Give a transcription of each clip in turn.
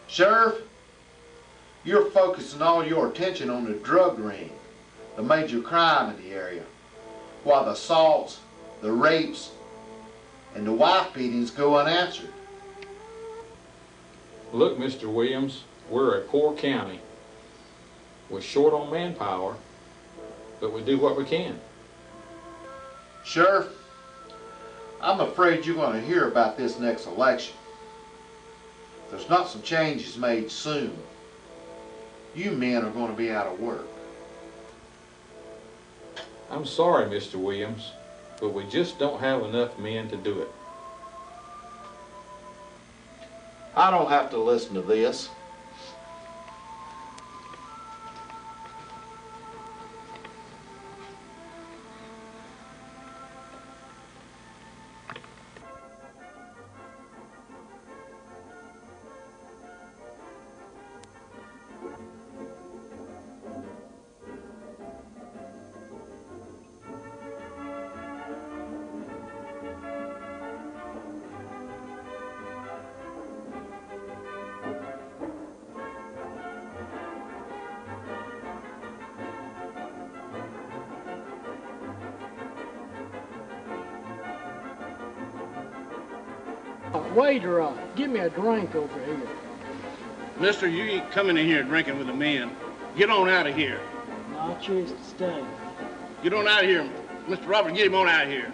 Sheriff, you're focusing all your attention on the drug ring, the major crime in the area, while the assaults, the rapes, and the wife beatings go unanswered. Look, Mr. Williams, we're a poor county. We're short on manpower, but we do what we can. Sheriff, I'm afraid you're going to hear about this next election. If there's not some changes made soon, you men are going to be out of work. I'm sorry, Mr. Williams, but we just don't have enough men to do it. I don't have to listen to this. Waiter, give me a drink over here. Mister, you ain't coming in here drinking with the men. Get on out of here. No, I choose to stay. Get on out of here. Mr. Robert, get him on out of here.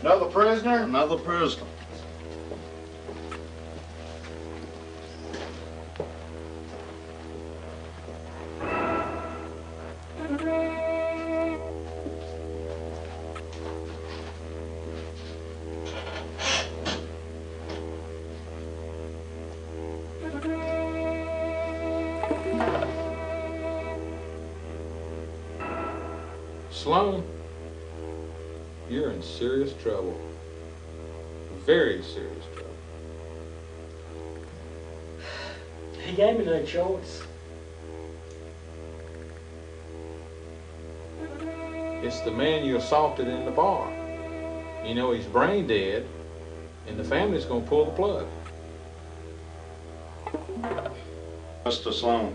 Another prisoner? Another prisoner. Sloan, you're in serious trouble. Very serious trouble. He gave me no choice. It's the man you assaulted in the bar. You know he's brain dead, and the family's gonna pull the plug. Mr. Sloan,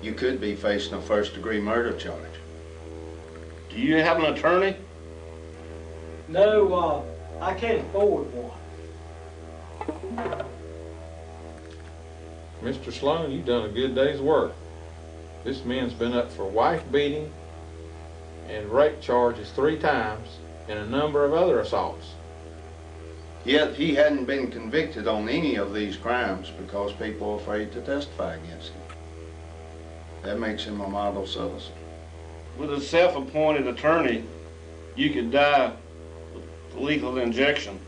you could be facing a first-degree murder charge. Do you have an attorney? No, I can't afford one. Mr. Sloan, you've done a good day's work. This man's been up for wife beating and rape charges 3 times and a number of other assaults. Yet he hadn't been convicted on any of these crimes because people are afraid to testify against him. That makes him a model citizen. With a self-appointed attorney, you could die with lethal injection.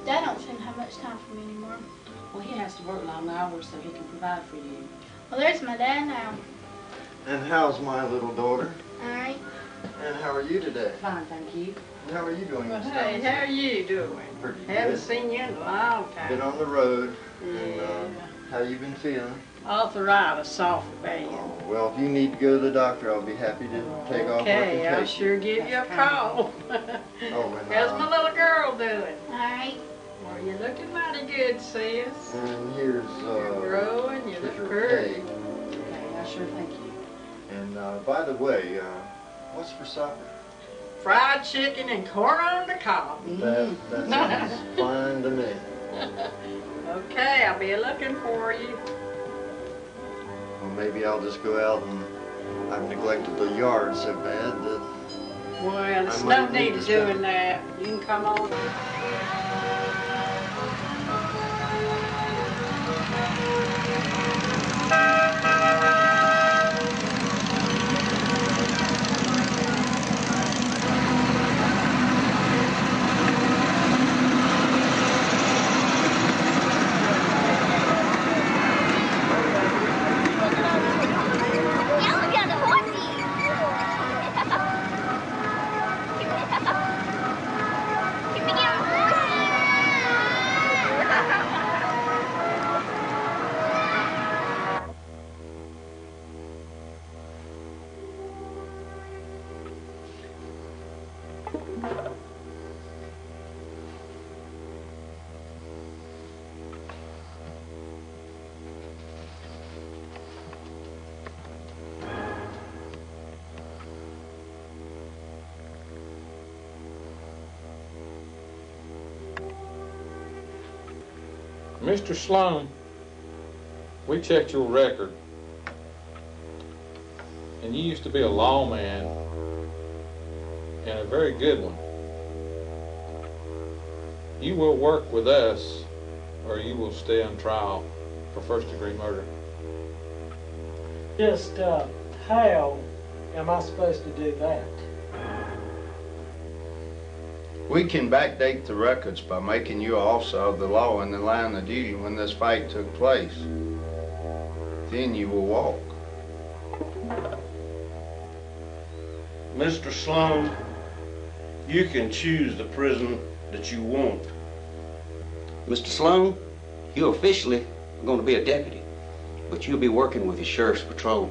Dad don't seem to have much time for me anymore. Well, he has to work long hours so he can provide for you. Well, there's my dad now. And how's my little daughter? All right. And how are you today? Fine, thank you. And how are you doing, Well, Miss hey, Thompson? how are you doing? Pretty Haven't good. seen you in a long time. Been on the road. And, Yeah. how you been feeling? Arthritis, soft bad. Oh, well, if you need to go to the doctor, I'll be happy to take off work Okay, and I'll take sure you. give you a call. Oh, and, How's my little girl doing? All right. Well, you're looking mighty good, sis. and here's You're growing, you look your pretty. cake. Okay, I sure thank you. And by the way, what's for supper? Fried chicken and corn on the cob. That sounds fine to me. Okay, I'll be looking for you. Well, maybe I'll just go out and I've neglected the yard so bad that Well, there's I no might need need to of stop. doing that. You can come on. Yeah, look at the horsey. Can we get a Mr. Sloan, we checked your record, and you used to be a lawman, and a very good one. You will work with us, or you will stay on trial for first-degree murder. Just, how am I supposed to do that? We can backdate the records by making you officer of the law in the line of duty when this fight took place. Then you will walk. Mr. Sloan, you can choose the prison that you want. Mr. Sloan, you officially are going to be a deputy, but you'll be working with the sheriff's patrol.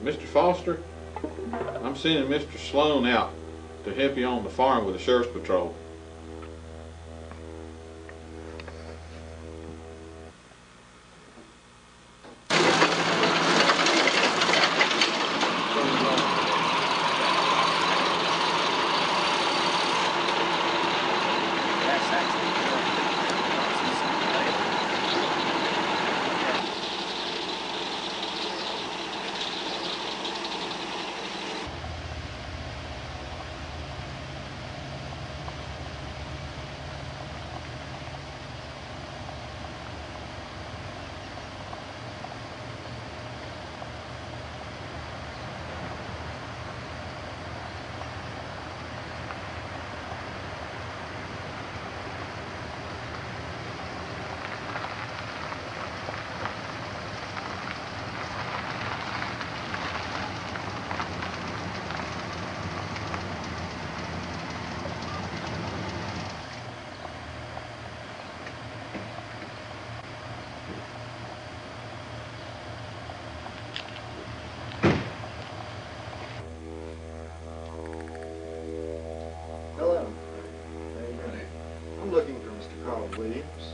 Mr. Foster, I'm sending Mr. Sloan out to help you on the farm with the sheriff's patrol. Hello. How you doing? I'm looking for Mr. Carl Williams.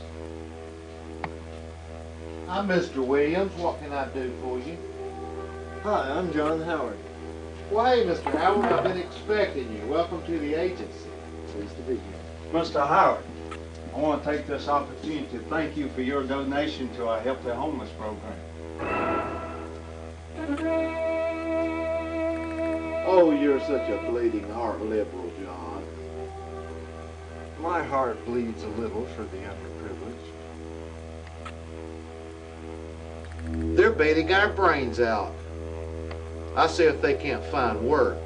I'm Mr. Williams. What can I do for you? Hi, I'm John Howard. Well, hey, Mr. Howard, I've been expecting you. Welcome to the agency. Pleased to be here. Mr. Howard, I want to take this opportunity to thank you for your donation to our Help the Homeless program. Oh, you're such a bleeding heart liberal, John. My heart bleeds a little for the underprivileged. They're beating our brains out. I see if they can't find work.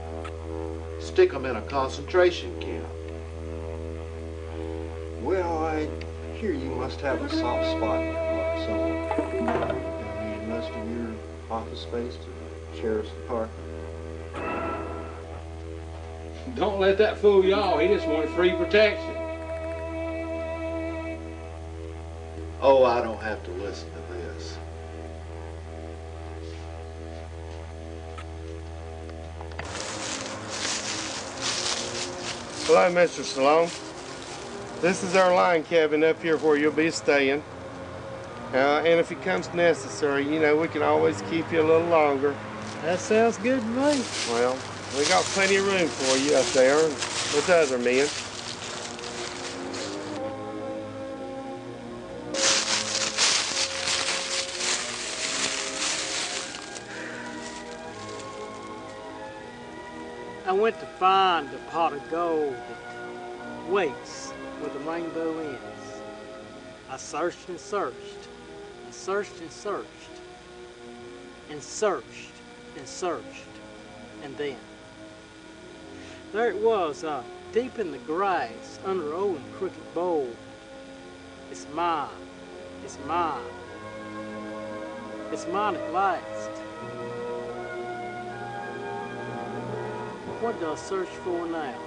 stick them in a concentration camp. Well, I hear you must have a soft spot in your heart somewhere. You need most of your office space to the sheriff's department. Don't let that fool y'all. He just wanted free protection. Oh, I don't have to listen to this. Hello, Mr. Sloan. This is our line cabin up here where you'll be staying. And if it comes necessary, you know, we can always keep you a little longer. That sounds good to me. Well, we got plenty of room for you up there with other men. I went to find a pot of gold that waits where the rainbow ends. I searched and searched, and searched and searched, and searched and searched, and then there it was, deep in the grass, under an old and crooked bowl. It's mine, it's mine, it's mine at last. What do I search for now?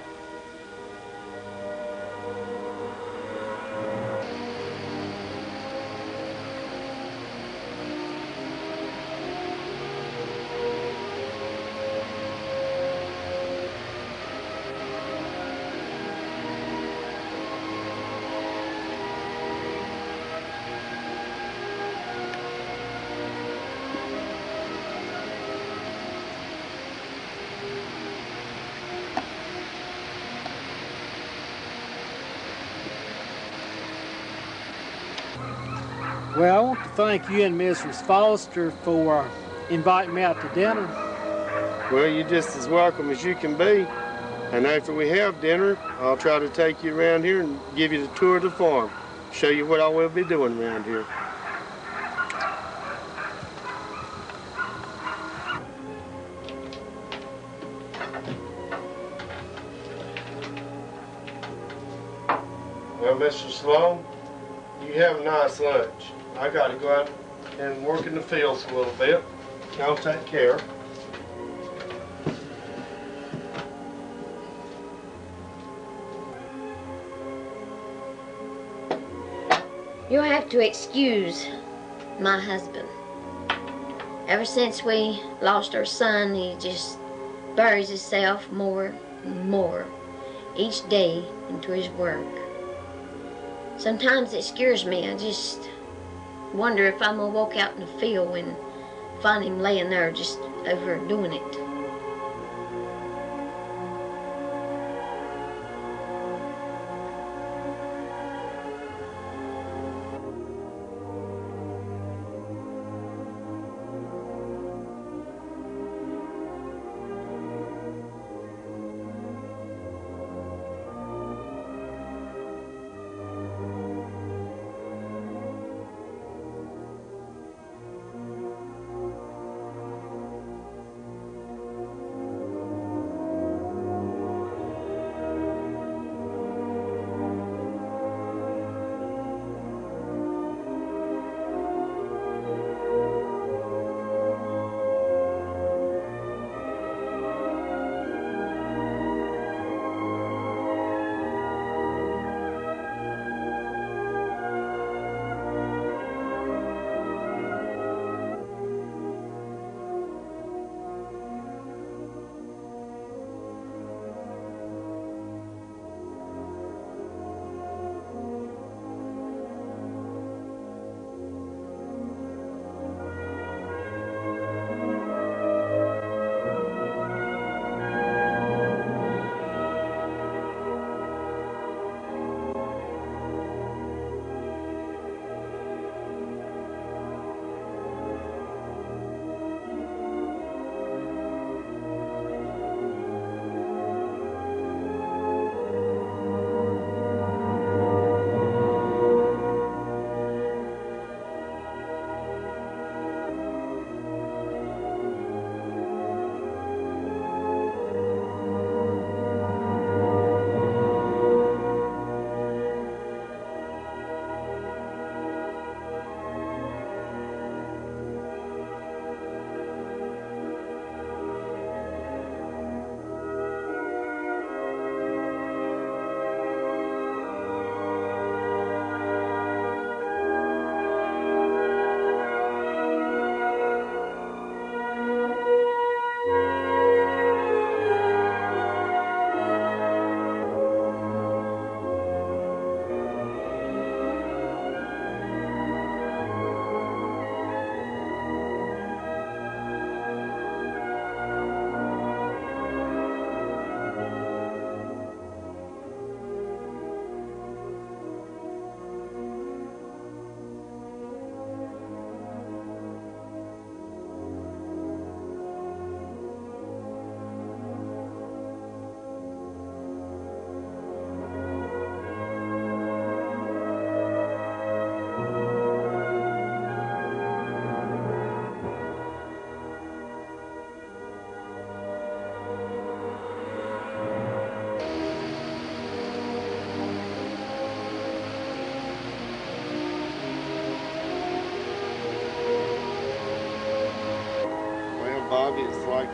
Well, I want to thank you and Mrs. Foster for inviting me out to dinner. Well, you're just as welcome as you can be. And after we have dinner, I'll try to take you around here and give you the tour of the farm. Show you what I will be doing around here. Well, Mr. Sloan, you have a nice lunch. I got to go out and work in the fields a little bit. I'll take care. You'll have to excuse my husband. Ever since we lost our son, he just buries himself more and more each day into his work. Sometimes it scares me. I just wonder if I'm gonna walk out in the field and find him laying there just overdoing it.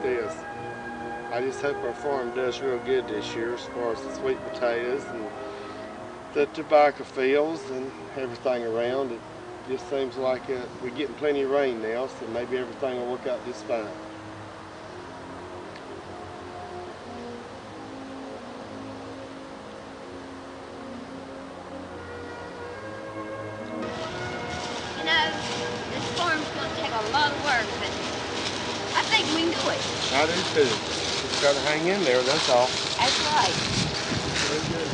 this. I just hope our farm does real good this year as far as the sweet potatoes and the tobacco fields and everything around. It just seems like we're getting plenty of rain now, so maybe everything will work out just fine. You know, this farm's going to take a lot of work, but I think we can do it. I do too. Just got to hang in there, that's all. That's right. Very good.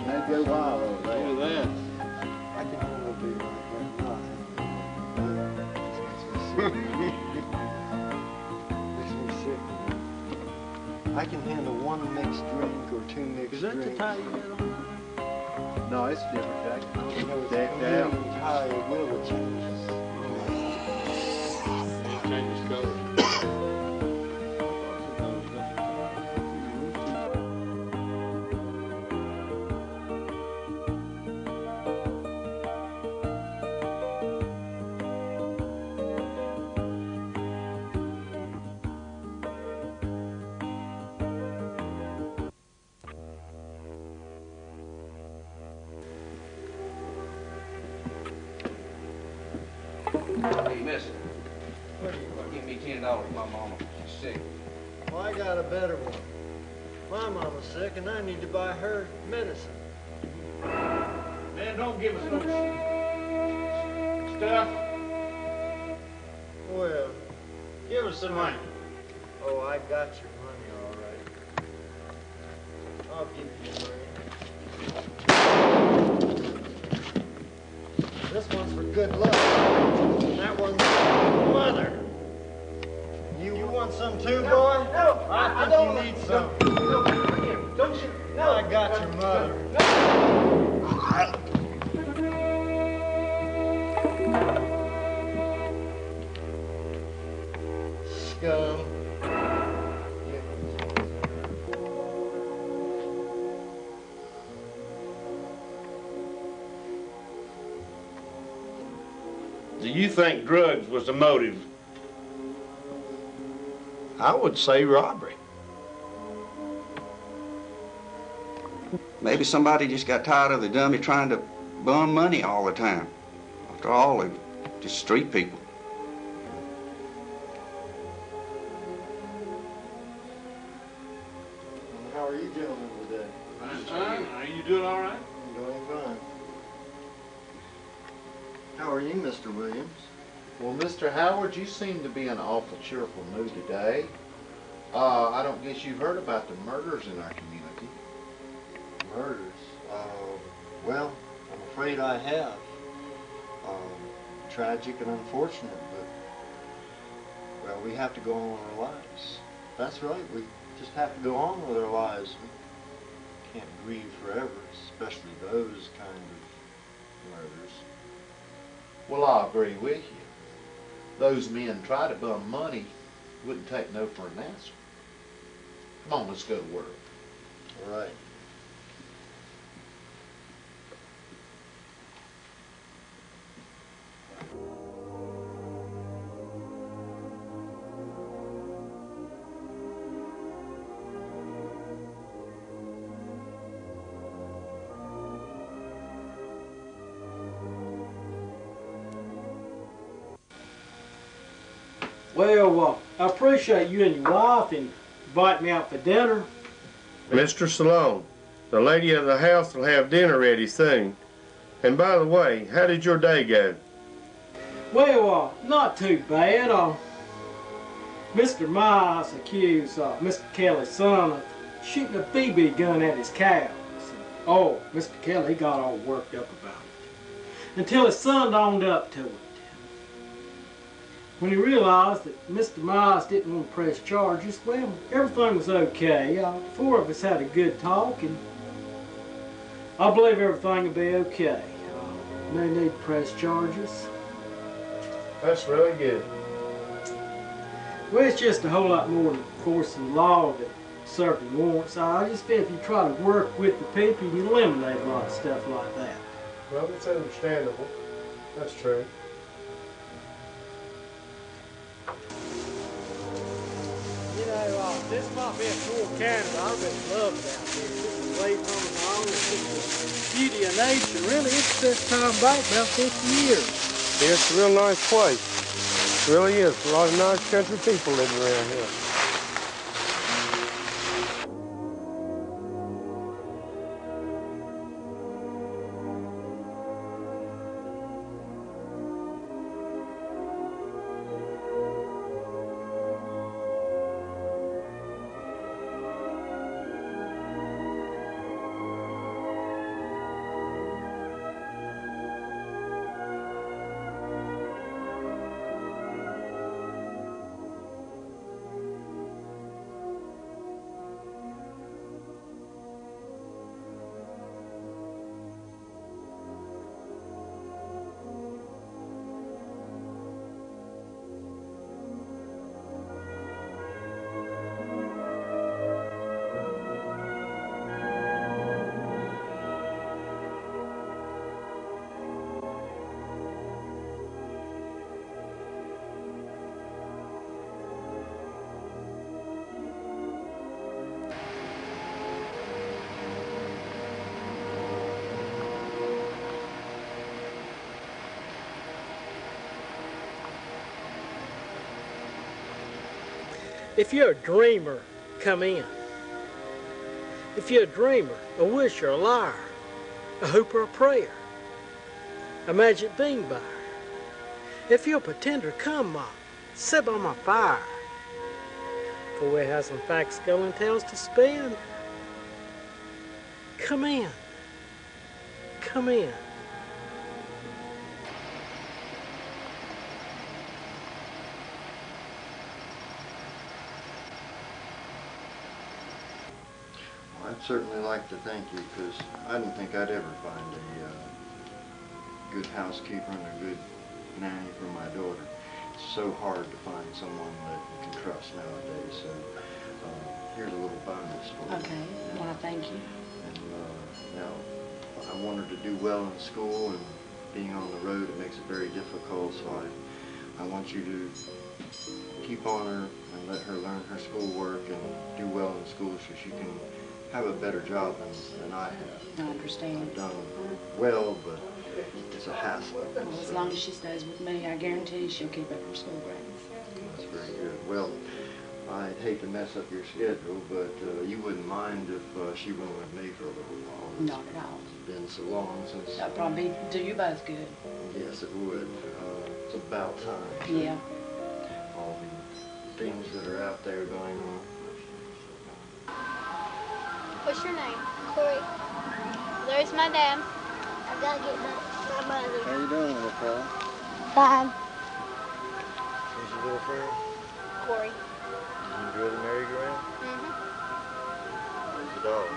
They go wild over there. Look at that. I can handle beer like that. Makes me sick. I can handle one mixed drink or two mixed Is that the drinks. tie you got on? No, it's different, Jack. You know, it's Decked a out. chameleon tie, it will change. Changes color. Hey, mister. Give me $10 for my mama. She's sick. Well, I got a better one. My mama's sick and I need to buy her medicine. Man, don't give us no stuff. Well, give us some money. Oh, I got your money all right. I'll give you your money. This one's for good luck. And that one's for mother. You want some too, boy? No, I think you need some. No, don't you? No. I got your mother. Scum. Do you think drugs was the motive? I would say robbery. Maybe somebody just got tired of the dummy trying to bum money all the time. After all, they're just street people. How are you gentlemen today? Fine. Are you doing all right? I'm doing fine. How are you, Mr. Williams? Well, Mr. Howard, you seem to be in an awful cheerful mood today. I don't guess you've heard about the murders in our community. Murders? Well, I'm afraid I have. Tragic and unfortunate, but, well, we have to go on with our lives. That's right, we just have to go on with our lives. We can't grieve forever, especially those kind of murders. Well, I agree with you. Those men try to bum money, wouldn't take no for an answer. Come on, let's go to work. All right. Well, I appreciate you and your wife inviting me out for dinner. Mr. Sloan, the lady of the house will have dinner ready soon. And by the way, how did your day go? Well, not too bad. Mr. Miles accused Mr. Kelly's son of shooting a BB gun at his cows. Oh, Mr. Kelly got all worked up about it until his son owned up to it. When he realized that Mr. Miles didn't want to press charges, well, everything was okay. The four of us had a good talk, and I believe everything will be okay. No need to press charges. That's really good. Well, it's just a whole lot more than enforcing the law that certainly won't. So I just feel if you try to work with the people, you can eliminate a lot of stuff like that. Well, it's understandable. That's true. You know, this might be a cool Canada. I really love it out here. This is away from it all. It's just the beauty of nature. Really, it's the best time back about 50 years. Yeah, it's a real nice place. It really is. A lot of nice country people living around here. If you're a dreamer, come in. If you're a dreamer, a wisher, a liar, a hooper, a prayer, a magic bean buyer. If you're a pretender, come up, sit by my fire. For we have some facts, skull, and tales to spin. Come in. Come in. I'd certainly like to thank you, because I didn't think I'd ever find a good housekeeper and a good nanny for my daughter. It's so hard to find someone that you can trust nowadays, so here's a little bonus for you. Okay, well, I thank you. And now, I want her to do well in school, and being on the road, it makes it very difficult, so I want you to keep on her and let her learn her schoolwork and do well in school so she can have a better job than I have. I understand. I've done well, but it's a hassle. Well, as long as she stays with me, I guarantee she'll keep up her school grades. That's very good. Well, I'd hate to mess up your schedule, but you wouldn't mind if she went with me for a little while. Not at all. It's been so long since... That'd probably do you both good. Yes, it would. It's about time. Yeah. All the things that are out there going on. What's your name? Corey. There's my dad. I gotta get my mother. How you doing, little fella? Fine. Who's your little friend? Corey. You enjoy the merry-go-round? Mm-hmm. Where's the dog?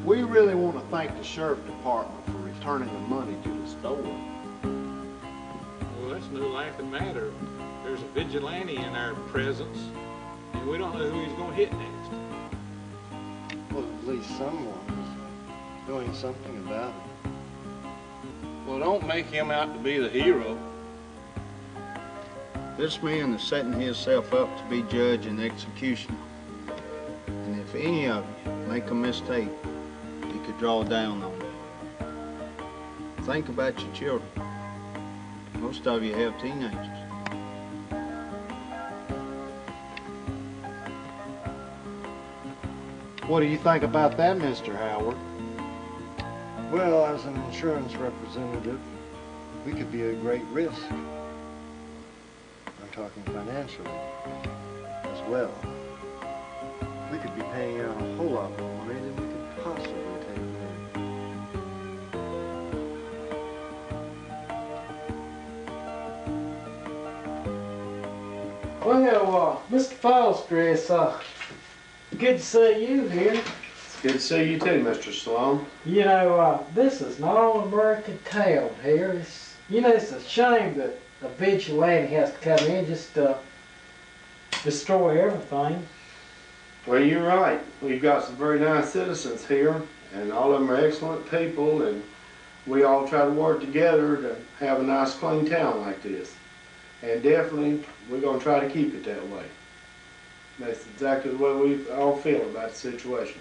We really want to thank the Sheriff Department for returning the money to the store. Well, that's no laughing matter. There's a vigilante in our presence, and we don't know who he's going to hit next. Well, at least someone's doing something about it. Well, don't make him out to be the hero. This man is setting himself up to be judge and executioner. And if any of you make a mistake, he could draw down on you. Think about your children. Most of you have teenagers. What do you think about that, Mr. Howard? Well, as an insurance representative, we could be a great risk. I'm talking financially as well. We could be paying out a whole lot more money than we could possibly take in. Well, Mr. Falstress, good to see you here. It's good to see you too, Mr. Sloan. You know, this is not all American town here. It's a shame that a vigilante has to come in just to destroy everything. Well, you're right. We've got some very nice citizens here, and all of them are excellent people, and we all try to work together to have a nice, clean town like this. And definitely, we're going to try to keep it that way. That's exactly the way we all feel about the situation.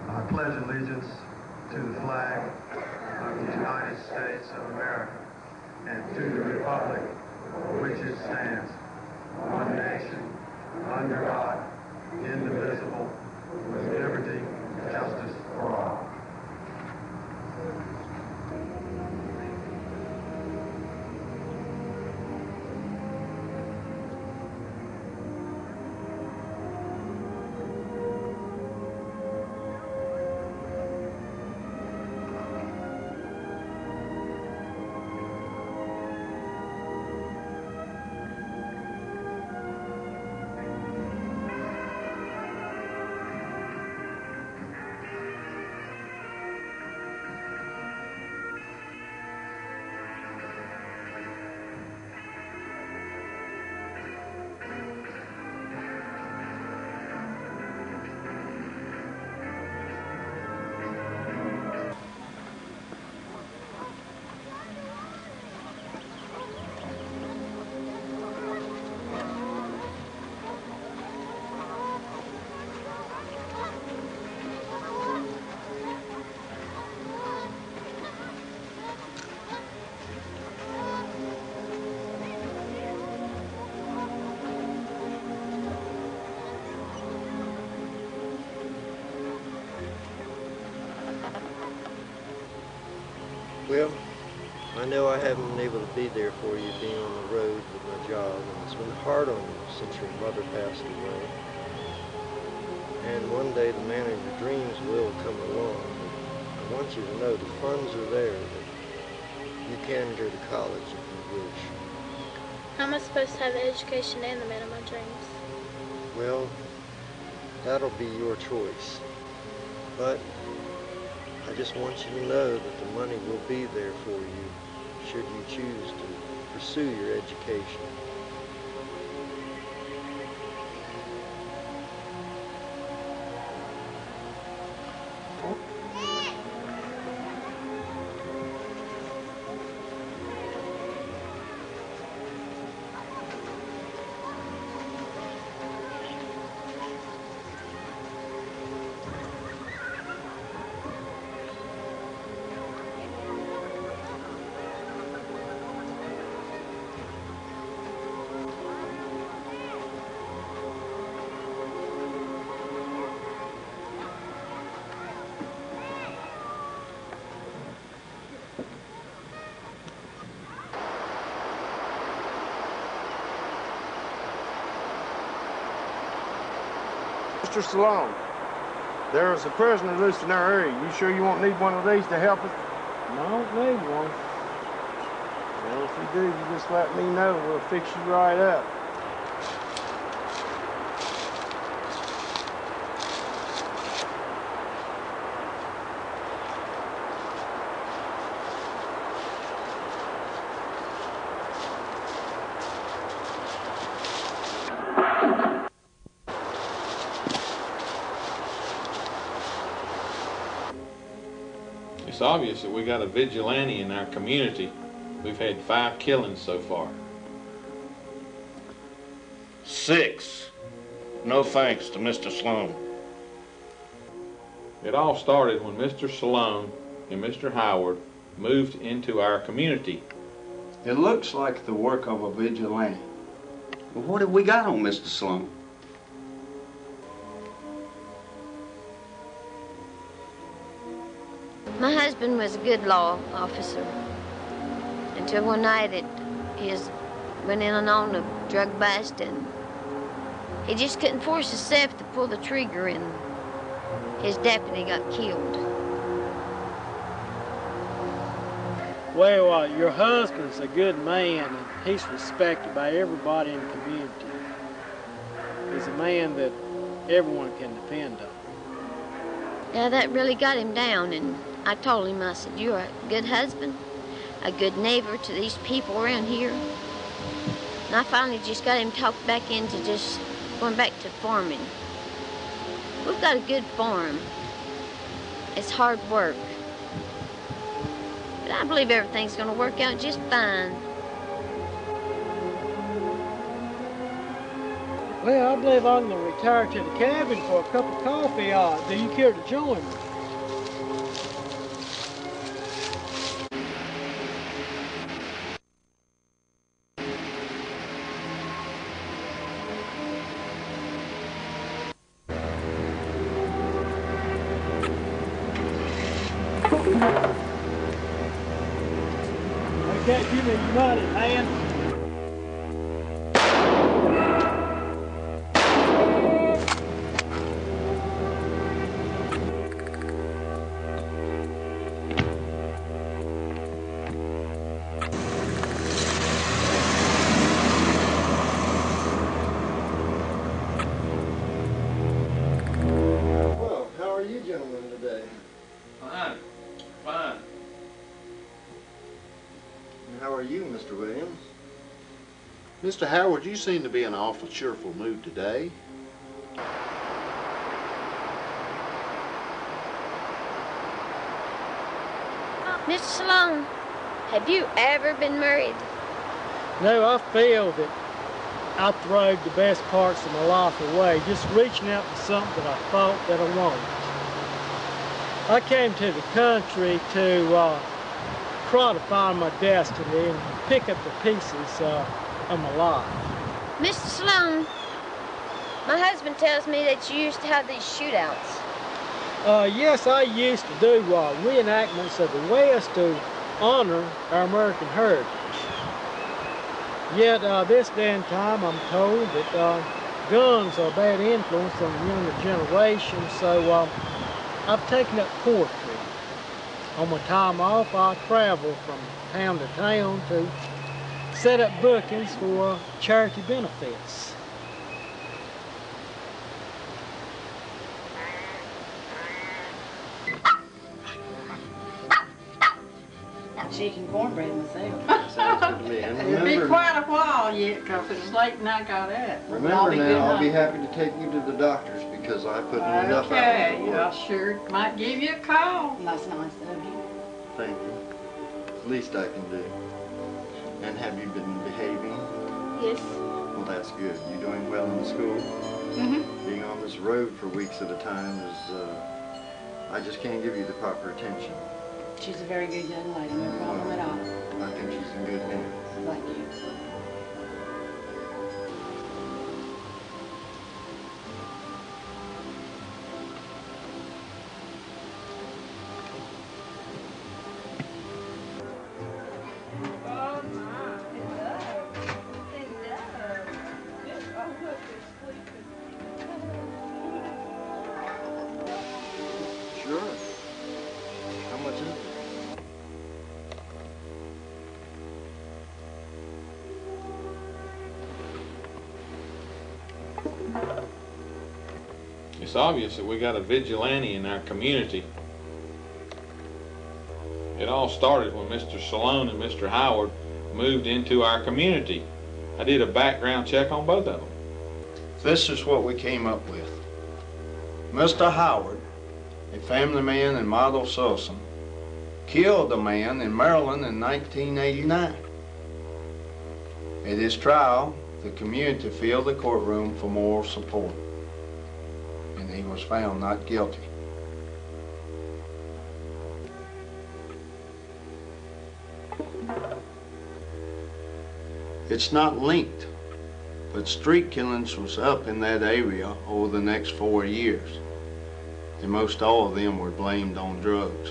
I pledge allegiance to the flag of the United States of America and to the republic for which it stands, one nation, under God, indivisible, with liberty and justice for all. Well, I know I haven't been able to be there for you being on the road with my job, and it's been hard on you since your mother passed away. And one day the man of your dreams will come along. I want you to know the funds are there, that you can go to college if you wish. How am I supposed to have the education and the man of my dreams? Well, that'll be your choice. But I just want you to know that the money will be there for you should you choose to pursue your education. Mr. Sloan, there is a prisoner loose in our area. You sure you won't need one of these to help us? I don't need one. Well, if you do, you just let me know. We'll fix you right up. It's obvious that we got a vigilante in our community. We've had 5 killings so far. 6. No thanks to Mr. Sloan. It all started when Mr. Sloan and Mr. Howard moved into our community. It looks like the work of a vigilante. Well, what have we got on Mr. Sloan? My husband was a good law officer until one night he went in on a drug bust, and he just couldn't force himself to pull the trigger, and his deputy got killed. Well, your husband's a good man, and he's respected by everybody in the community. He's a man that everyone can depend on. Yeah, that really got him down, and I told him, I said, you're a good husband, a good neighbor to these people around here. And I finally just got him talked back into just going back to farming. We've got a good farm. It's hard work. But I believe everything's going to work out just fine. Well, I believe I'm going to retire to the cabin for a cup of coffee. Do you care to join me? They can't give me your money, man. Well, how are you gentlemen today? Fine. Fine. And how are you, Mr. Williams? Mr. Howard, you seem to be in an awful cheerful mood today. Mr. Sloan, have you ever been married? No, I feel that I throwed the best parts of my life away, just reaching out for something that I thought that I wanted. I came to the country to try to find my destiny and pick up the pieces of my life. Mr. Sloan, my husband tells me that you used to have these shootouts. Yes, I used to do reenactments of the West to honor our American heritage. Yet this day and time, I'm told that guns are a bad influence on the younger generation, so I've taken up poetry. On my time off, I travel from town to town to set up bookings for charity benefits. chicken cornbread myself. Sounds good to me. And It'll be remember, quite a while yet, because it's late and I got up. remember now, I'll be happy to take you to the doctors because I put enough out Okay, of the I work. sure might give you a call. That's nice of you. Thank you. It's the least I can do. And have you been behaving? Yes. Well, that's good. You doing well in school? Mm-hmm. Being on this road for weeks at a time is, I just can't give you the proper attention. She's a very good young lady, no problem at all. I think she's in good hands. Thank you. Sure. How much is it? It's obvious that we got a vigilante in our community. It all started when Mr. Sloan and Mr. Howard moved into our community. I did a background check on both of them. This is what we came up with. Mr. Howard, a family man and model citizen, killed a man in Maryland in 1989. At his trial, the community filled the courtroom for moral support, and he was found not guilty. It's not linked, but street killings was up in that area over the next 4 years, and most all of them were blamed on drugs.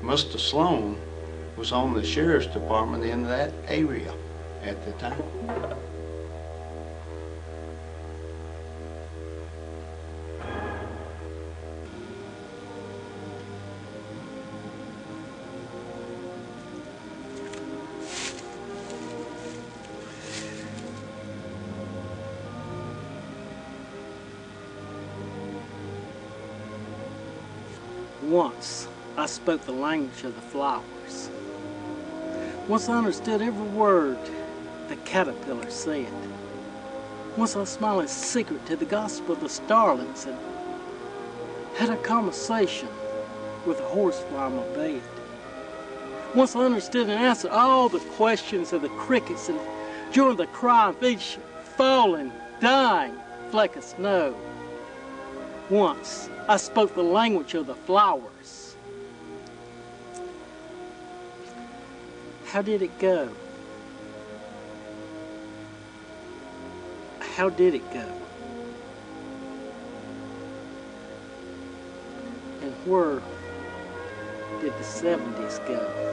Mr. Sloan was on the sheriff's department in that area at the time. Once, I spoke the language of the flowers. Once I understood every word the caterpillar said. Once I smiled in secret to the gospel of the starlings and had a conversation with a horsefly on my bed. Once I understood and answered all the questions of the crickets and joined the cry of each falling, dying flake of snow. Once, I spoke the language of the flowers. How did it go? How did it go? And where did the 70s go?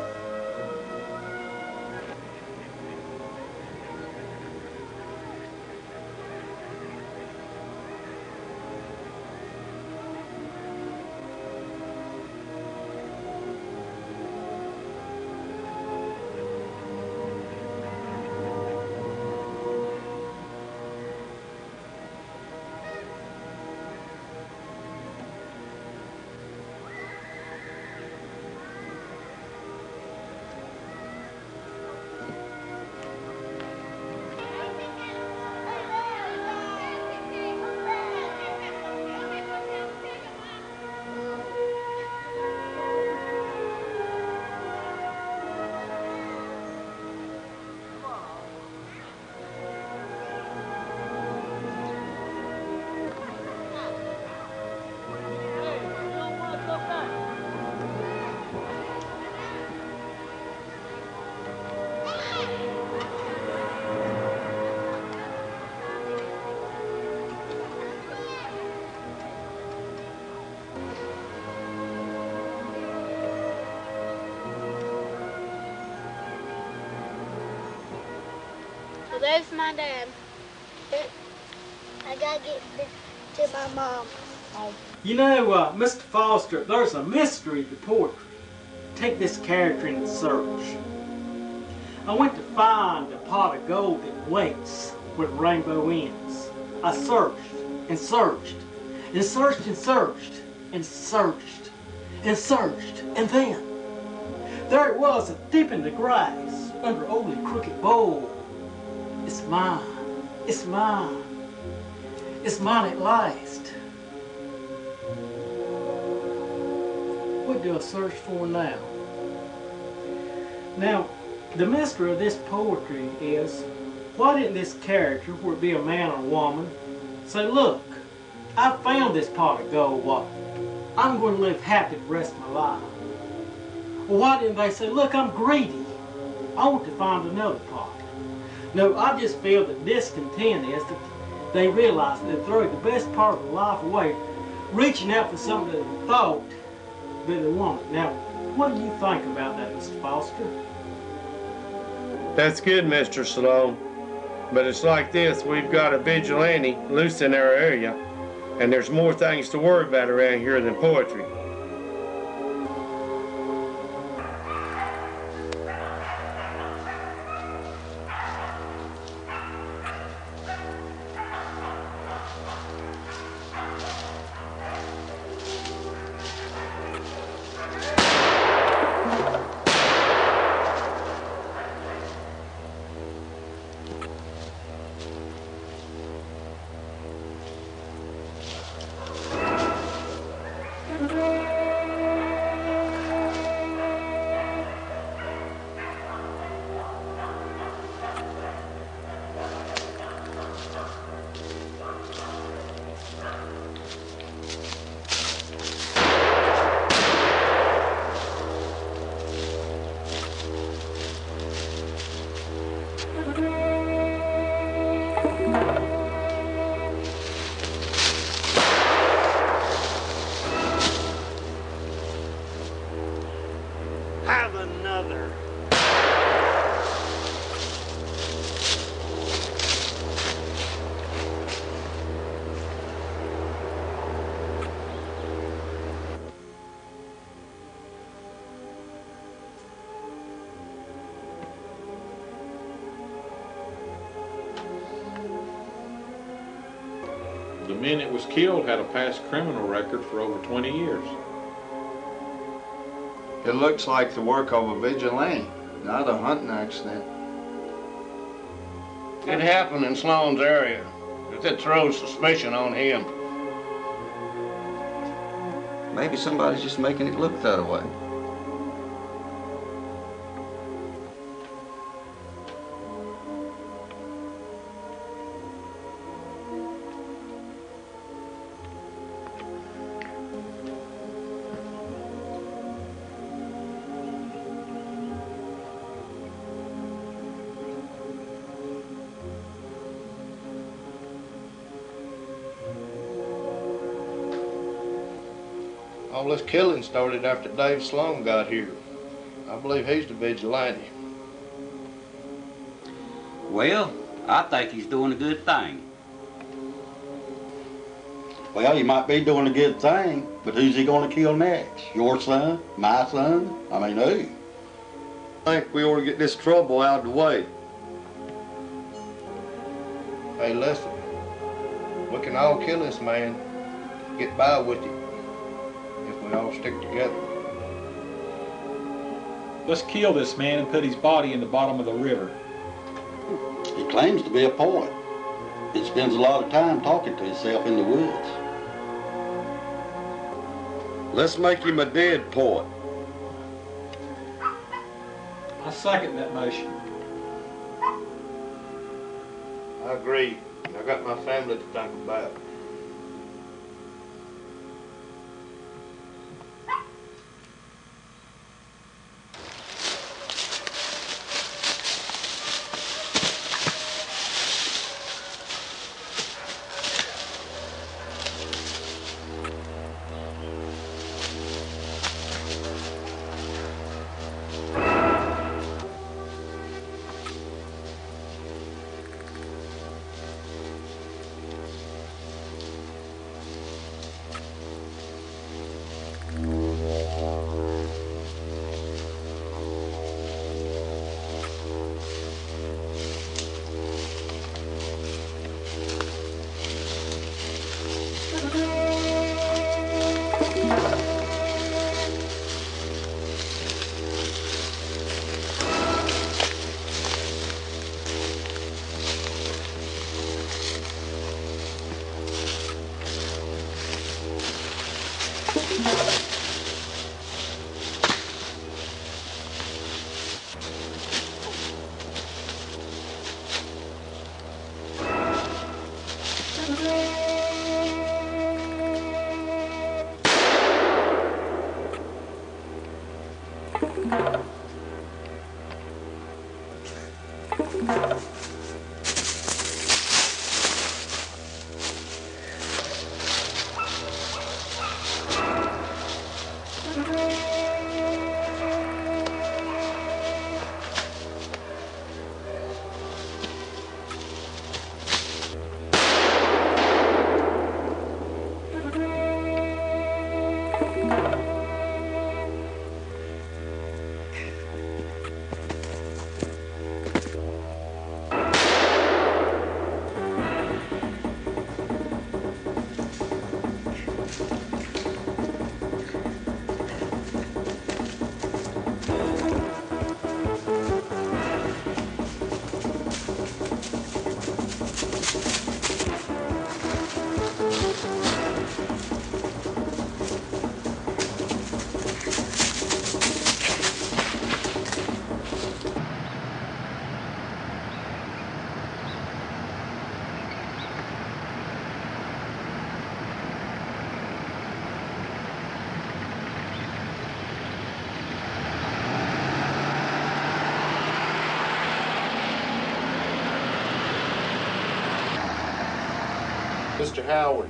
So there's my dad. I gotta get to my mom. You know, Mr. Foster, there's a mystery to poetry. Take this character in the search. I went to find a pot of gold that waits with rainbow ends. I searched and searched and searched and searched and searched. and searched, and then there it was, deep in the grass, under an old crooked bowl. It's mine, it's mine, it's mine at last. What do I search for now? Now, the mystery of this poetry is, why didn't this character, whether it be a man or a woman, say, look, I found this pot of gold, what? I'm going to live happy the rest of my life. Well, why didn't they say, look, I'm greedy. I want to find another pot. No, I just feel that discontent is that they realize that they throw the best part of their life away, reaching out for something that they thought that they wanted. Now, what do you think about that, Mr. Foster? That's good, Mr. Sloan. But it's like this, we've got a vigilante loose in our area, and there's more things to worry about around here than poetry. Have another. The men that was killed had a past criminal record for over 20 years. It looks like the work of a vigilante, not a hunting accident. It happened in Sloan's area. That throws suspicion on him. Maybe somebody's just making it look that way. All this killing started after Dave Sloan got here. I believe he's the vigilante. Well, I think he's doing a good thing. Well, he might be doing a good thing, but who's he going to kill next? Your son? My son? I mean, who? I think we ought to get this trouble out of the way. Hey, listen. We can all kill this man, get by with it, if we all stick together. Let's kill this man and put his body in the bottom of the river. He claims to be a poet. He spends a lot of time talking to himself in the woods. Let's make him a dead poet. I second that motion. I agree. I got my family to think about. Mr. Howard,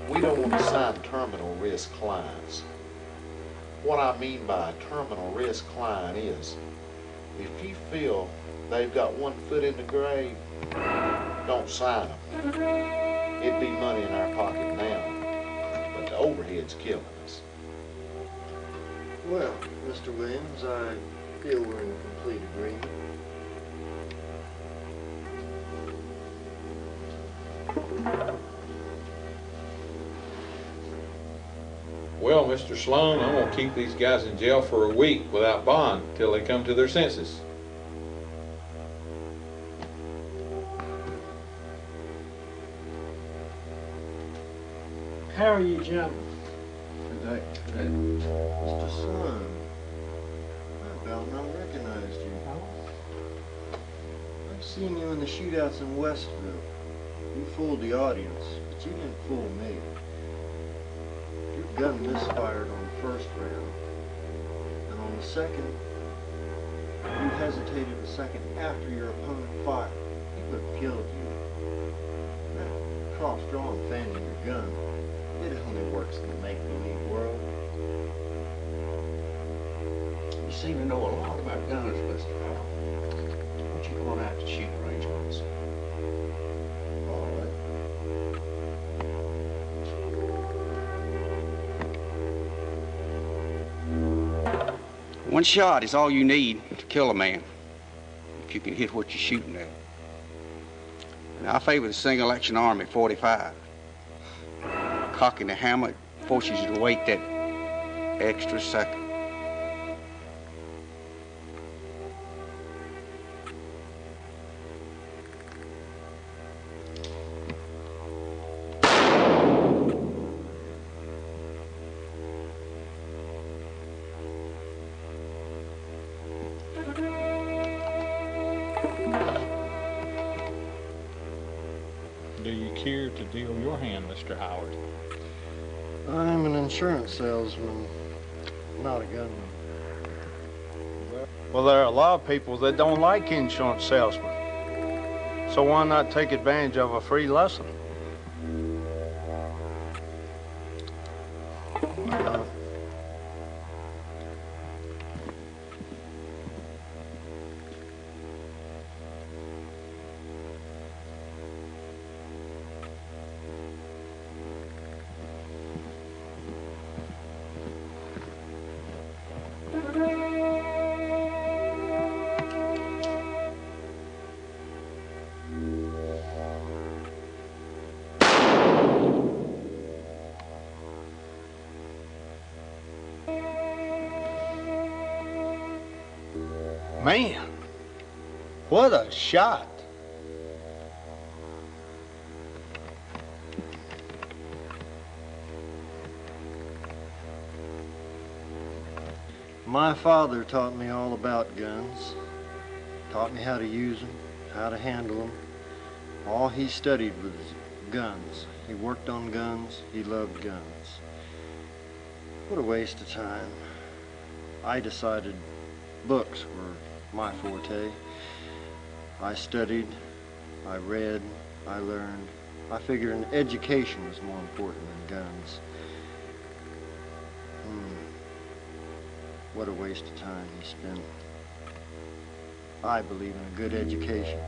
we don't want to sign terminal risk clients. What I mean by a terminal risk client is, if you feel they've got one foot in the grave, don't sign them. It'd be money in our pocket now, but the overhead's killing us. Well, Mr. Williams, I feel we're in complete agreement. Well, Mr. Sloan, I'm going to keep these guys in jail for a week without bond till they come to their senses. How are you, gentlemen? Mr. Sloan, I about not recognized you. I've seen you in the shootouts in Westville. You fooled the audience, but you didn't fool me. Your gun misfired on the first round, and on the second, you hesitated a second after your opponent fired. He would have killed you. That cross-drawn fan in your gun, it only works in the make-believe world. You seem to know a lot about guns, Mr. Howard. Why don't you go on out to shooting range with us? All right. One shot is all you need to kill a man, if you can hit what you're shooting at. And I favor the single action arm at 45. Cocking the hammer forces you to wait that extra second. Do you care to deal your hand, Mr. Howard? I'm an insurance salesman, not a gunman. Well, there are a lot of people that don't like insurance salesmen. So why not take advantage of a free lesson? Why not? Man, what a shot. My father taught me all about guns, taught me how to use them, how to handle them. All he studied was guns. He worked on guns, he loved guns. What a waste of time. I decided books were my forte. I studied, I read, I learned. I figured an education was more important than guns. What a waste of time he spent. I believe in a good education.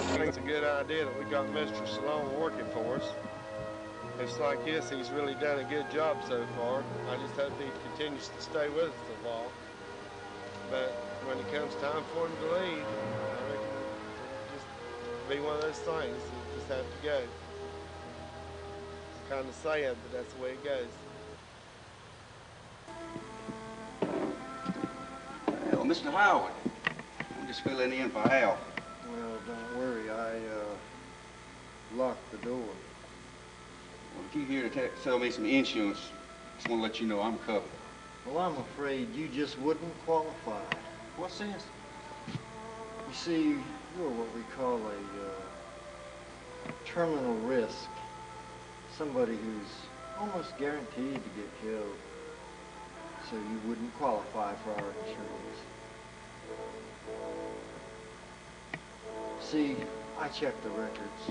I think it's a good idea that we got Mr. Sloan working for us. It's like this, he's really done a good job so far. I just hope he continues to stay with us a while. But when it comes time for him to leave, I reckon it'll just be one of those things. You just have to go. It's kind of sad, but that's the way it goes. Well, Mr. Howard, I'm just filling in for Al. Well, don't worry, I locked the door. Well, if you're here to sell me some insurance, just want to let you know I'm covered. Well, I'm afraid you just wouldn't qualify. What sense? You see, you're what we call a terminal risk. Somebody who's almost guaranteed to get killed. So you wouldn't qualify for our insurance. See, I checked the records.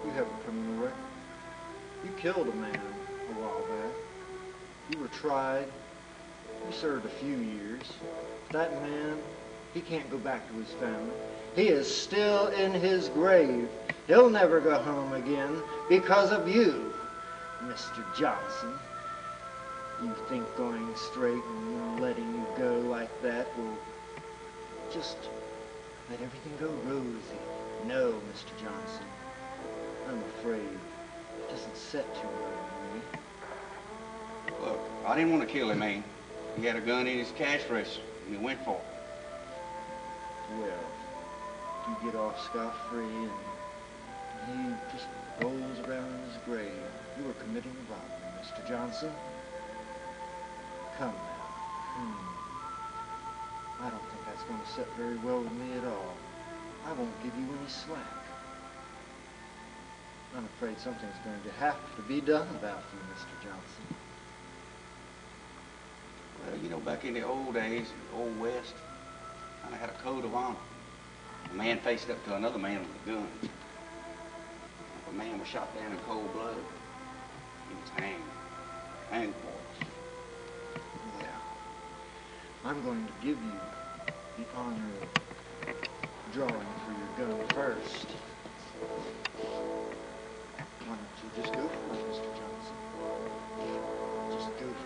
You have a criminal record. You killed a man a while back. You were tried. You served a few years. That man, he can't go back to his family. He is still in his grave. He'll never go home again because of you, Mr. Johnson. You think going straight and letting you go like that will just let everything go rosy? No, Mr. Johnson. I'm afraid it doesn't set too well with me. Look, I didn't want to kill him, man. He had a gun in his cash register, and he went for it. Well, you get off scot-free and he just rolls around in his grave. You were committing a robbery, Mr. Johnson. Come now. I don't think that's going to set very well with me at all. I won't give you any slack. I'm afraid something's going to have to be done about you, Mr. Johnson. Well, you know, back in the old days, in the Old West, kind of had a code of honor. A man faced up to another man with a gun. If a man was shot down in cold blood, he was hanged. Hanged for us. Yeah. I'm going to give you the honor of drawing for your gun first. Why don't you just go for it, Mr. Johnson? Just go for it.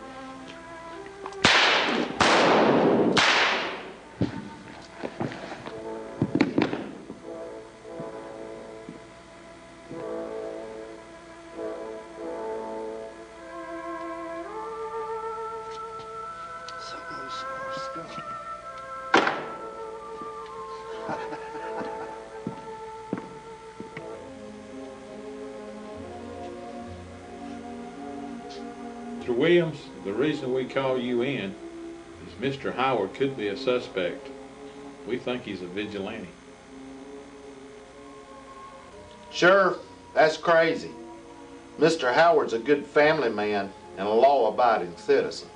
Mr. Williams, the reason we call you in is Mr. Howard could be a suspect. We think he's a vigilante. Sheriff, that's crazy. Mr. Howard's a good family man and a law-abiding citizen.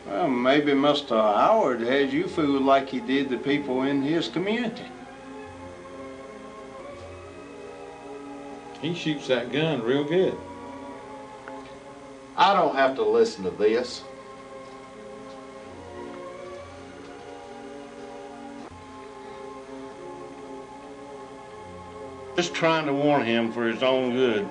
Well, maybe Mr. Howard had you fooled like he did the people in his community. He shoots that gun real good. I don't have to listen to this. Just trying to warn him for his own good.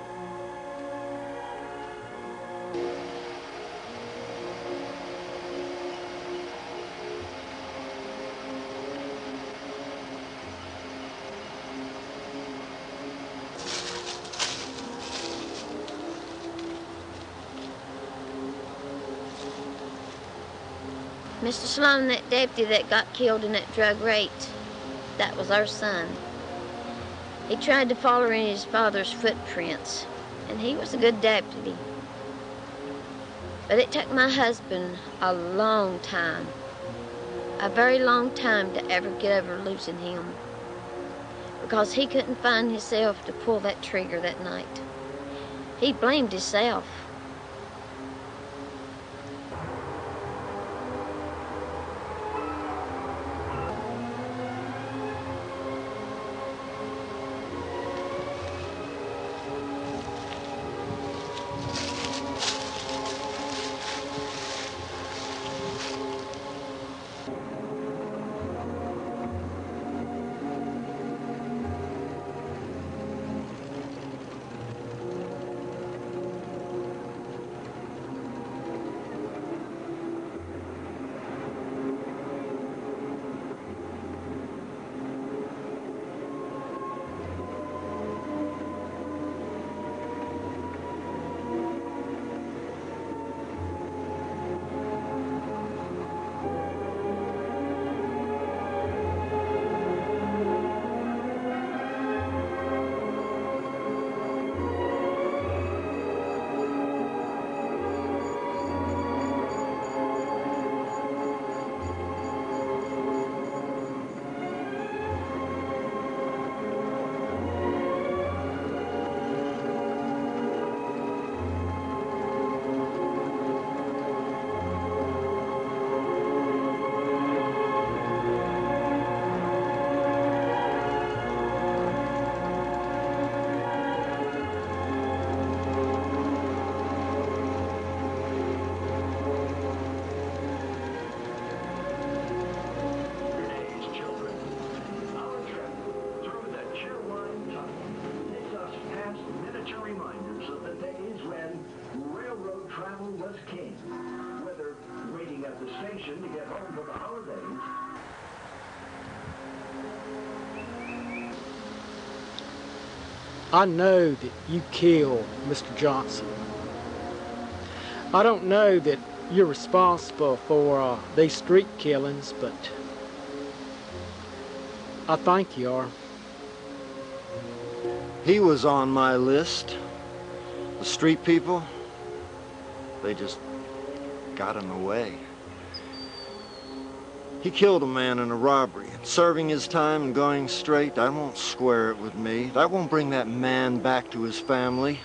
Mr. Sloan, that deputy that got killed in that drug raid, that was our son. He tried to follow in his father's footprints, and he was a good deputy. But it took my husband a long time, a very long time to ever get over losing him, because he couldn't find himself to pull that trigger that night. He blamed himself. I know that you killed Mr. Johnson. I don't know that you're responsible for these street killings, but I think you are. He was on my list. The street people, they just got in the way. He killed a man in a robbery, and serving his time and going straight, that won't square it with me. That won't bring that man back to his family.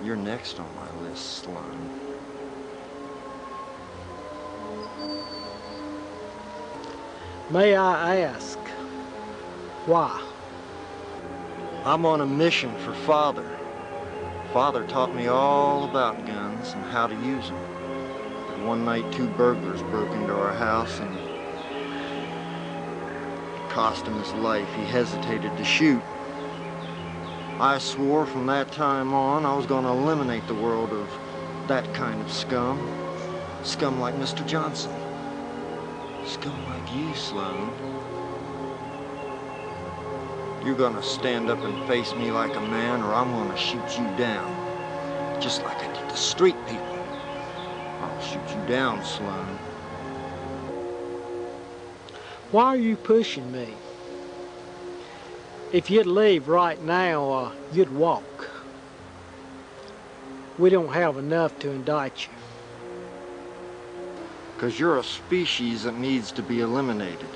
You're next on my list, Sloan. May I ask, why? I'm on a mission for Father. Father taught me all about guns and how to use them. But one night, 2 burglars broke into our house and it cost him his life. He hesitated to shoot. I swore from that time on I was going to eliminate the world of that kind of scum. Scum like Mr. Johnson. Scum like you, Sloan. You're gonna stand up and face me like a man, or I'm gonna shoot you down. Just like I did the street people. I'll shoot you down, Sloan. Why are you pushing me? If you'd leave right now, you'd walk. We don't have enough to indict you. 'Cause you're a species that needs to be eliminated.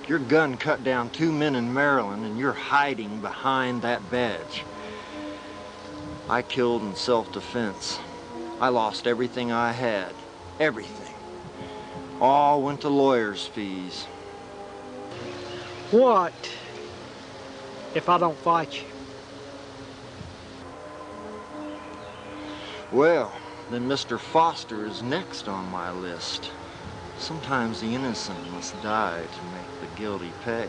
Your gun cut down 2 men in Maryland, and you're hiding behind that badge. I killed in self-defense. I lost everything I had. Everything. All went to lawyers' fees. What if I don't fight you? Well, then Mr. Foster is next on my list. Sometimes the innocent must die to make the guilty pay.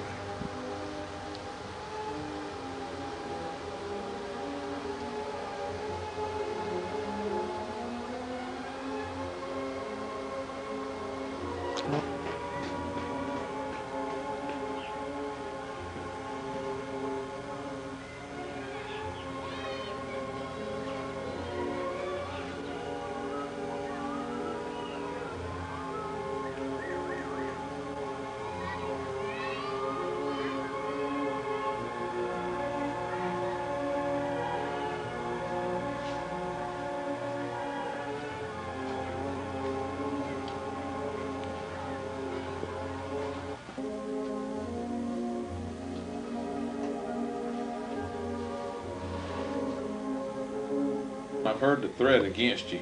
I've heard the threat against you.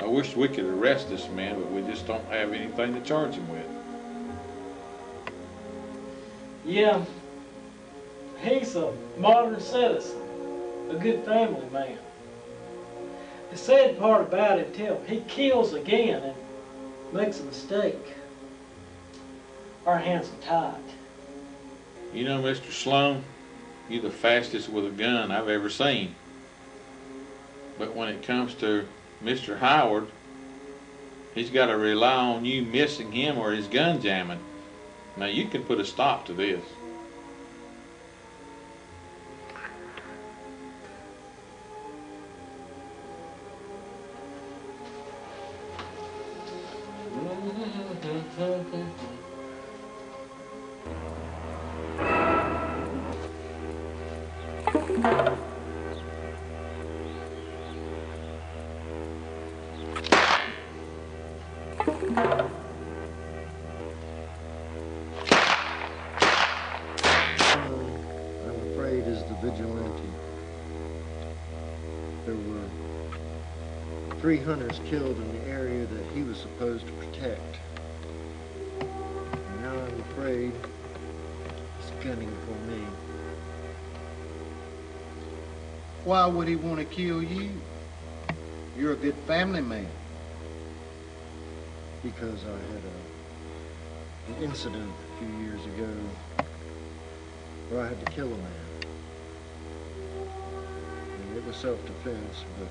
I wish we could arrest this man, but we just don't have anything to charge him with. Yeah, he's a modern citizen, a good family man. The sad part about him, too, he kills again and makes a mistake. Our hands are tied. You know, Mr. Sloan, you're the fastest with a gun I've ever seen. But when it comes to Mr. Howard, he's got to rely on you missing him or his gun jamming. Now you can put a stop to this. I'm afraid is the vigilante. There were 3 hunters killed in the area that he was supposed to protect. And now I'm afraid he's gunning for me. Why would he want to kill you? You're a good family man. Because I had an incident a few years ago where I had to kill a man. And it was self-defense, but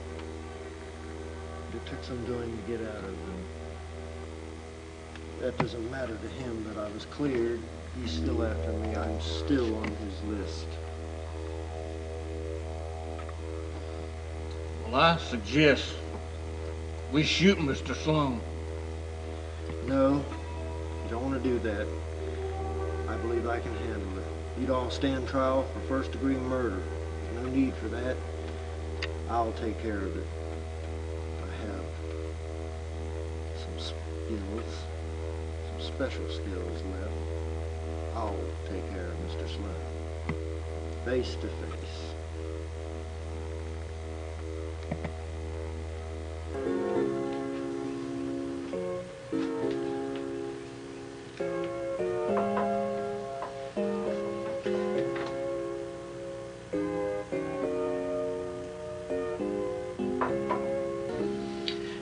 it took some doing to get out of him. That doesn't matter to him that I was cleared. He's still after me. I'm still on his list. Well, I suggest we shoot Mr. Sloan. No, you don't want to do that. I believe I can handle it. You'd all stand trial for first-degree murder. There's no need for that. I'll take care of it. I have some skills, some some special skills left, I'll take care of Mr. Sloan. Face to face.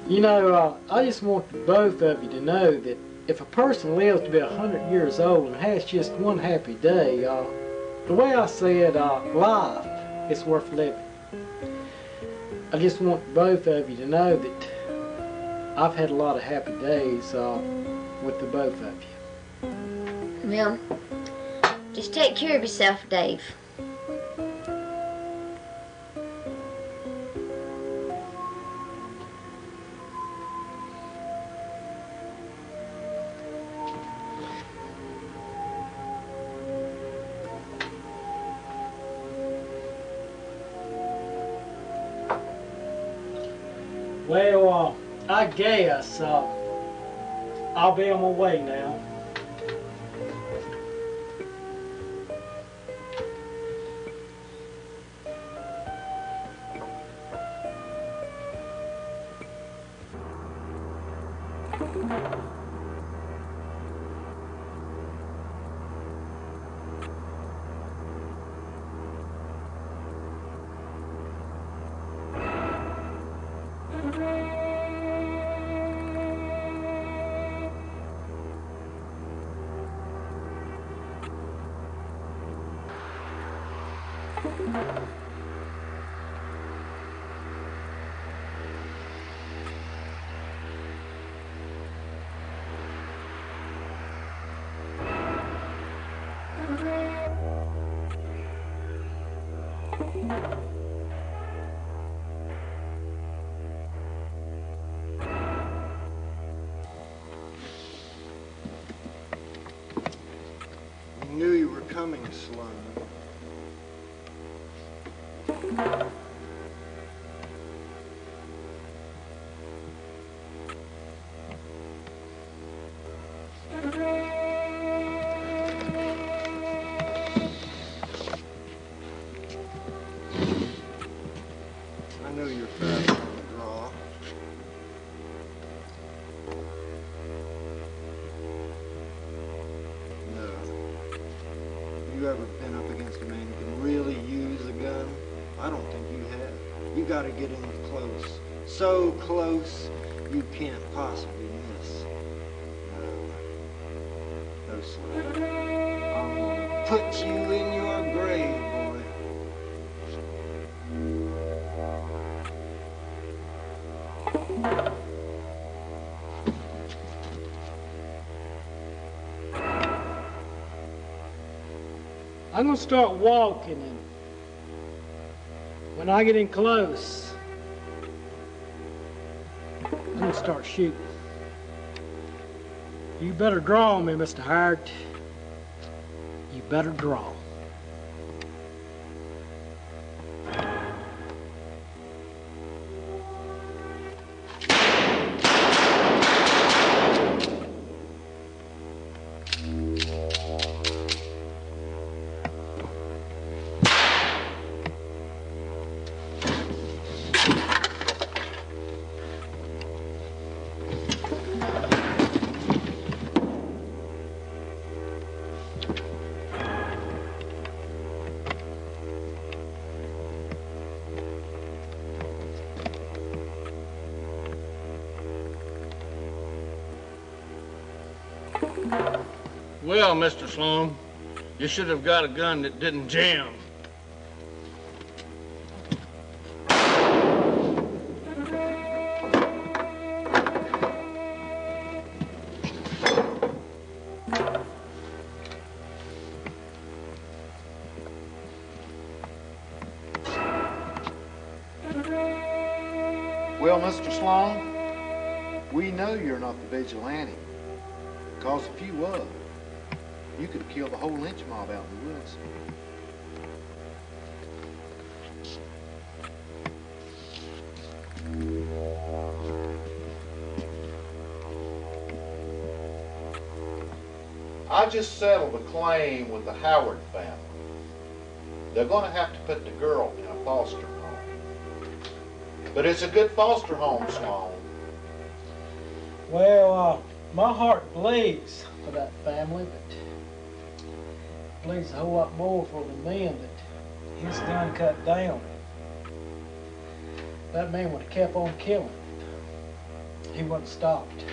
You know, I just want both of you to know that if a person lives to be 100 years old and has just one happy day, the way I see it, life is worth living. I just want both of you to know that I've had a lot of happy days with the both of you. Well, just take care of yourself, Dave. Well, I guess I'll be on my way now. I knew you were coming, Sloan. I know you're fast on the draw. No. You ever been up against a man who can really use a gun? I don't think you have. You gotta get in close. So close, you can't possibly miss. No, Sloan. I'm gonna put you in your grave, boy. I'm gonna start walking, and when I get in close, I'm gonna start shooting. You better draw on me, Mr. Hart. You better draw. Well, Mr. Sloan, you should have got a gun that didn't jam. Well, Mr. Sloan, we know you're not the vigilante, because if you was, you could have killed the whole lynch mob out in the woods. I just settled a claim with the Howard family. They're going to have to put the girl in a foster home. But it's a good foster home, Sloan. Well, my heart bleeds for that family, but it bleeds a whole lot more for the men that his gun cut down. That man would have kept on killing. He wouldn't have stopped.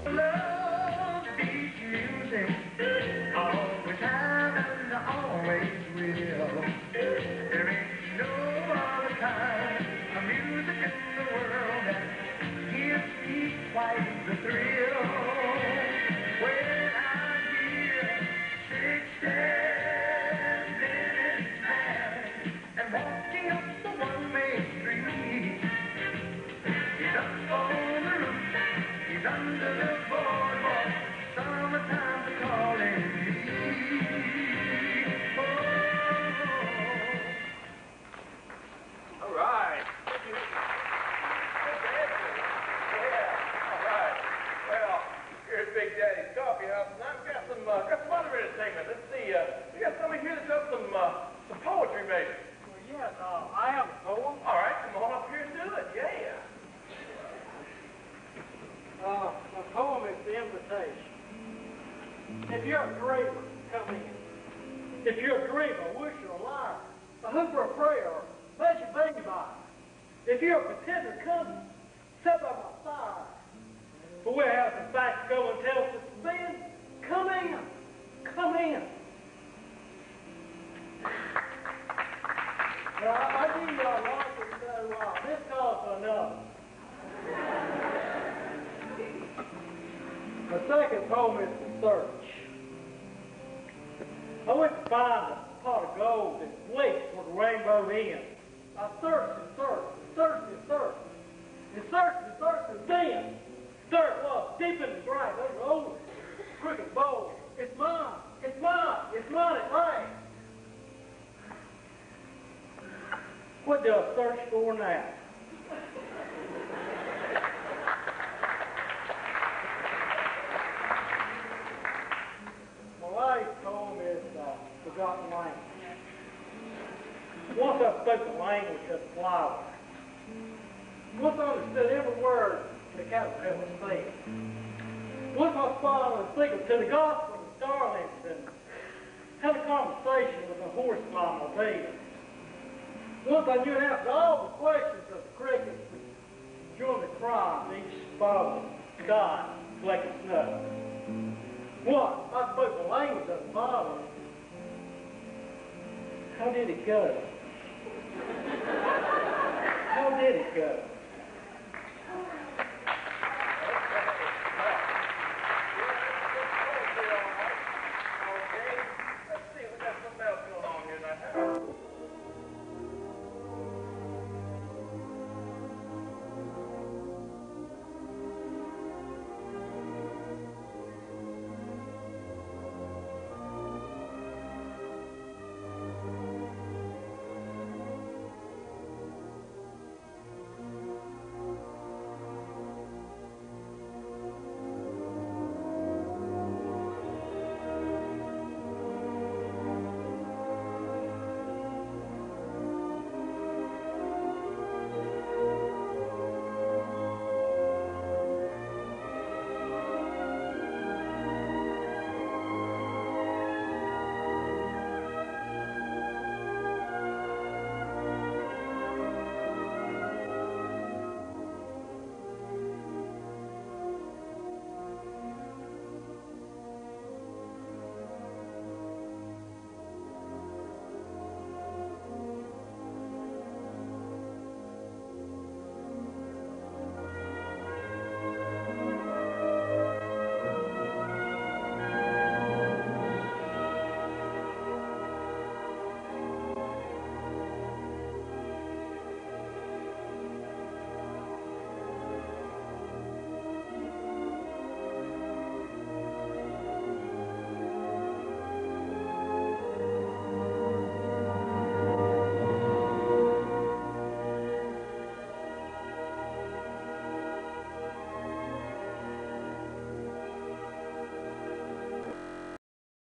Love beats music, always have and always will. There ain't no other kind of music in the world that gives me quite the thrill. When I hear 6-10 minutes past and walking up the one-way street, he's up on the roof. He's under the boardwalk, summertime's calling me. Oh. All right. Well, here's Big Daddy's coffee house, and I've got some other entertainment. Let's see, we got somebody here that's up some poetry, maybe. Well, yes, I have a poem. All right, come on up here and do it, yeah. My poem is the invitation. If you're a dreamer, come in. If you're a dreamer, wish you're a liar, a hoop or a prayer, let your baby by. If you're a pretender, come, sit by my side. For where has the facts go and tell us it's been? Come in, come in. Well, I knew y'all liked it, so this calls for another. My second poem is The Search. I went to find a pot of gold that bleaks where the rainbow ends. I searched and searched and searched and searched and searched and searched, and then there it was, deep in the grass, those old crooked bowls. It's mine, it's mine, it's mine at last. What do I search for now? My last poem is Forgotten Language. Once I spoke the language of the flowers. Once I understood every word the caterpillar said. Once I swallowed a secret to the gospel of the starlings and had a conversation with a horse by my bed. Once I knew an answer to all the questions of the crickets that joined the cry of each spot, sky, flake of snow. Once I spoke the language of the flowers. How did it go? How did it go?